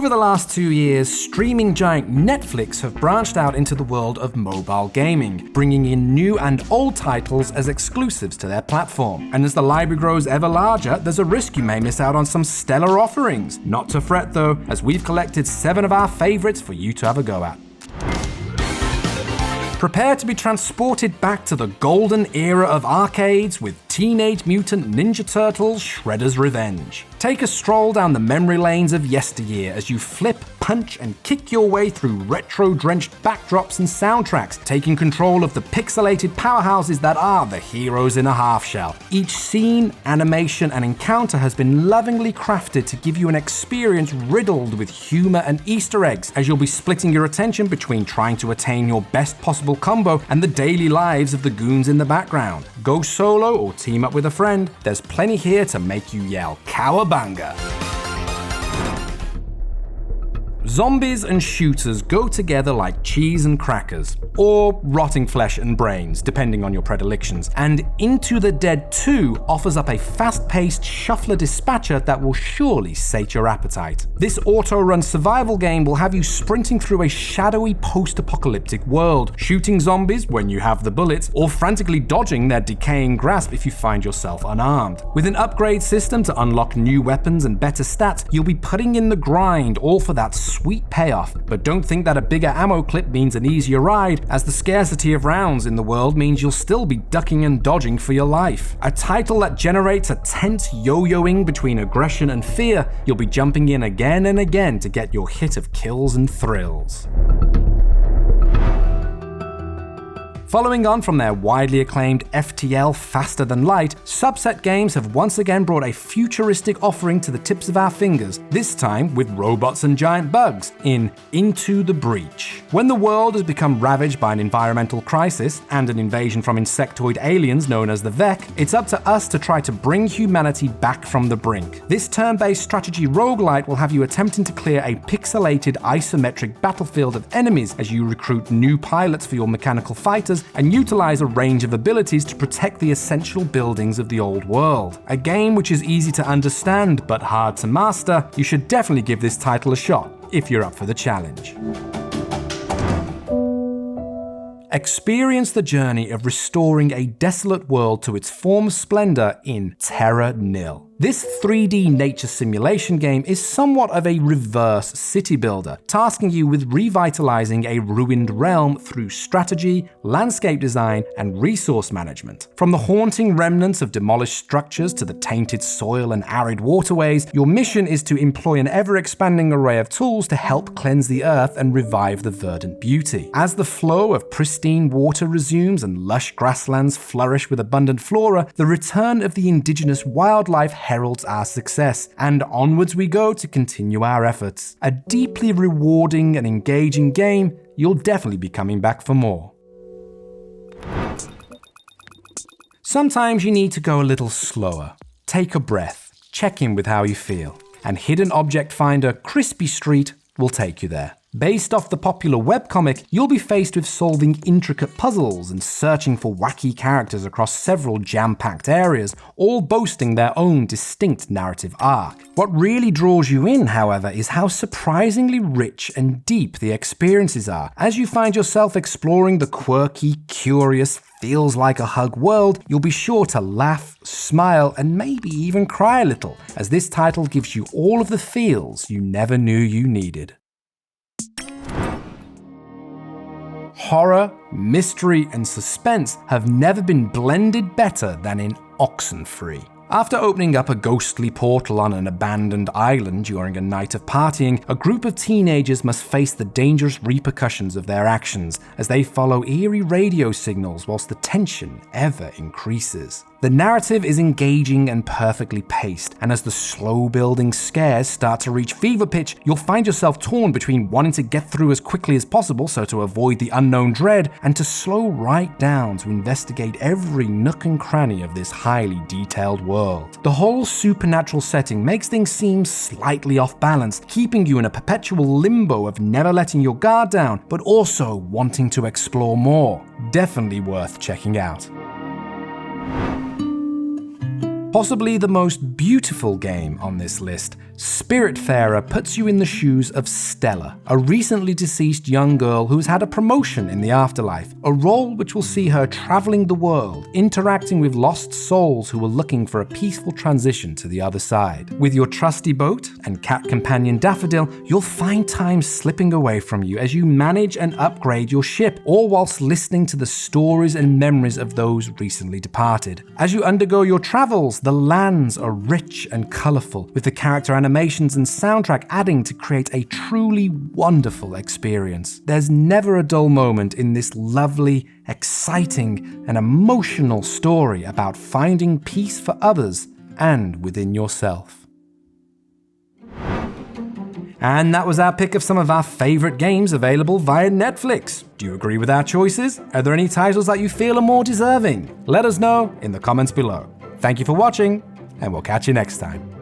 Over the last 2 years, streaming giant Netflix have branched out into the world of mobile gaming, bringing in new and old titles as exclusives to their platform. And as the library grows ever larger, there's a risk you may miss out on some stellar offerings. Not to fret though, as we've collected 7 of our favorites for you to have a go at. Prepare to be transported back to the golden era of arcades with Teenage Mutant Ninja Turtles Shredder's Revenge. Take a stroll down the memory lanes of yesteryear as you flip, punch, and kick your way through retro-drenched backdrops and soundtracks, taking control of the pixelated powerhouses that are the heroes in a half shell. Each scene, animation, and encounter has been lovingly crafted to give you an experience riddled with humor and Easter eggs, as you'll be splitting your attention between trying to attain your best possible combo and the daily lives of the goons in the background. Go solo or team up with a friend, there's plenty here to make you yell cowabunga. Zombies and shooters go together like cheese and crackers, or rotting flesh and brains, depending on your predilections, and Into the Dead 2 offers up a fast-paced shuffler dispatcher that will surely sate your appetite. This auto-run survival game will have you sprinting through a shadowy post-apocalyptic world, shooting zombies when you have the bullets, or frantically dodging their decaying grasp if you find yourself unarmed. With an upgrade system to unlock new weapons and better stats, you'll be putting in the grind, all for that sweet payoff. But don't think that a bigger ammo clip means an easier ride, as the scarcity of rounds in the world means you'll still be ducking and dodging for your life. A title that generates a tense yo-yoing between aggression and fear, you'll be jumping in again and again to get your hit of kills and thrills. Following on from their widely acclaimed FTL Faster Than Light, Subset Games have once again brought a futuristic offering to the tips of our fingers, this time with robots and giant bugs, in Into the Breach. When the world has become ravaged by an environmental crisis and an invasion from insectoid aliens known as the Vec, it's up to us to try to bring humanity back from the brink. This turn-based strategy roguelite will have you attempting to clear a pixelated isometric battlefield of enemies as you recruit new pilots for your mechanical fighters and utilize a range of abilities to protect the essential buildings of the old world. A game which is easy to understand but hard to master, you should definitely give this title a shot if you're up for the challenge. Experience the journey of restoring a desolate world to its former splendor in Terra Nil. This 3D nature simulation game is somewhat of a reverse city builder, tasking you with revitalizing a ruined realm through strategy, landscape design, and resource management. From the haunting remnants of demolished structures to the tainted soil and arid waterways, your mission is to employ an ever-expanding array of tools to help cleanse the earth and revive the verdant beauty. As the flow of pristine water resumes and lush grasslands flourish with abundant flora, the return of the indigenous wildlife heralds our success, and onwards we go to continue our efforts. A deeply rewarding and engaging game, you'll definitely be coming back for more. Sometimes you need to go a little slower. Take a breath, check in with how you feel, and hidden object finder Crispy Street will take you there. Based off the popular webcomic, you'll be faced with solving intricate puzzles and searching for wacky characters across several jam-packed areas, all boasting their own distinct narrative arc. What really draws you in, however, is how surprisingly rich and deep the experiences are. As you find yourself exploring the quirky, curious, feels like a hug world, you'll be sure to laugh, smile, and maybe even cry a little, as this title gives you all of the feels you never knew you needed. Horror, mystery, and suspense have never been blended better than in Oxenfree. After opening up a ghostly portal on an abandoned island during a night of partying, a group of teenagers must face the dangerous repercussions of their actions as they follow eerie radio signals whilst the tension ever increases. The narrative is engaging and perfectly paced, and as the slow-building scares start to reach fever pitch, you'll find yourself torn between wanting to get through as quickly as possible so to avoid the unknown dread, and to slow right down to investigate every nook and cranny of this highly detailed world. The whole supernatural setting makes things seem slightly off balance, keeping you in a perpetual limbo of never letting your guard down, but also wanting to explore more. Definitely worth checking out. Possibly the most beautiful game on this list, Spiritfarer puts you in the shoes of Stella, a recently deceased young girl who's had a promotion in the afterlife, a role which will see her traveling the world, interacting with lost souls who are looking for a peaceful transition to the other side. With your trusty boat and cat companion Daffodil, you'll find time slipping away from you as you manage and upgrade your ship, all whilst listening to the stories and memories of those recently departed. As you undergo your travels, the lands are rich and colourful, with the character animations and soundtrack adding to create a truly wonderful experience. There's never a dull moment in this lovely, exciting, and emotional story about finding peace for others and within yourself. And that was our pick of some of our favourite games available via Netflix. Do you agree with our choices? Are there any titles that you feel are more deserving? Let us know in the comments below. Thank you for watching, and we'll catch you next time.